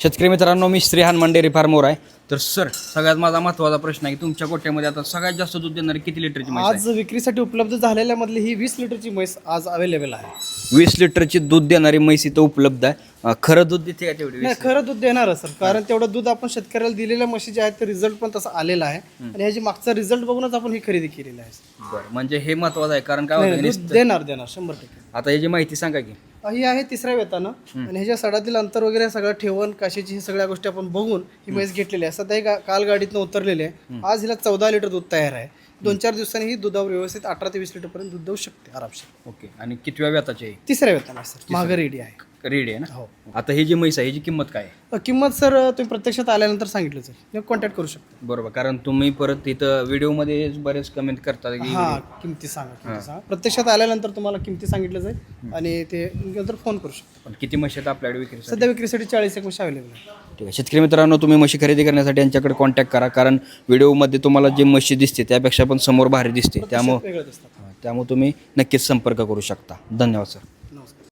शेतकरी मित्रांनो, मी श्रीहान डेअरी फार्मवर आहे. तर सर, सगळ्यात माझा महत्त्वाचा प्रश्न आहे की तुमच्या गोट्यामध्ये आता सगळ्यात जास्त दूध देणारी किती लिटरची म्हैस आज विक्रीसाठी उपलब्ध झालेल्या मधली ही 20 लिटरची म्हैस आज अवेलेबल आहे. 20 लिटरची दूध देणारी म्हैस इथं उपलब्ध आहे. खरं दूध देते का तेवढी? नाही, खरं दूध देणार सर, कारण तेवढं दूध आपण शेतकऱ्याला दिलेल्या म्हशी जे आहेत ते रिझल्ट पण तसा आलेला आहे आणि ह्याची मागचा रिझल्ट बघूनच आपण ही खरेदी केलेली आहे. बरं, म्हणजे हे महत्त्वाचं आहे कारण काय नाही, होतं दूध नुसतं- देणार 100%. आता याची माहिती सांगा की. ही आहे 3ऱ्या वेतानं आणि ह्याच्या सडातील अंतर वगैरे सगळं ठेवून काशीची ही सगळ्या गोष्टी आपण बघून ही म्हैस घेतलेली आहे. सध्या ही काल गाडीतनं उतरलेली आहे. आज हिला 14 लिटर दूध तयार आहे. 2-4 दिवसांनी ही दुधावर व्यवस्थित 18 ते 20 लिटर पर्यंत दूध देऊ शकते आरामशीर. ओके. आणि कितव्या व्यताची आहे? 3ऱ्या वेतानं सर, मागं रेडी आहे. रेडी आहे ना? हो. आता ही जी म्हैस आहे ह्याची किंमत काय आहे? किंमत सर तुम्ही प्रत्यक्षात आल्यानंतर सांगितलं सर, कॉन्टॅक्ट करू शकता. बरोबर, कारण तुम्ही परत इथं व्हिडिओमध्ये बरेच कमेंट करता की हा, किमती सांगा. प्रत्यक्षात आल्यानंतर तुम्हाला किमती सांगितलं जाईल आणि ते नंतर फोन करू शकता. पण किती म्हशी आहेत आपल्याकडे विक्रीसाठी? सध्या विक्रीसाठी 40 एक म्हशी अवेलेबल आहे. ठीक आहे. शेतकरी मित्रांनो, तुम्ही म्हशी खरेदी करण्यासाठी यांच्याकडे कॉन्टॅक्ट करा, कारण व्हिडिओमध्ये तुम्हाला जे म्हशी दिसते त्यापेक्षा पण समोर भारी दिसते. वेगळं दिसतं. त्यामुळे तुम्ही नक्कीच संपर्क करू शकता. धन्यवाद सर.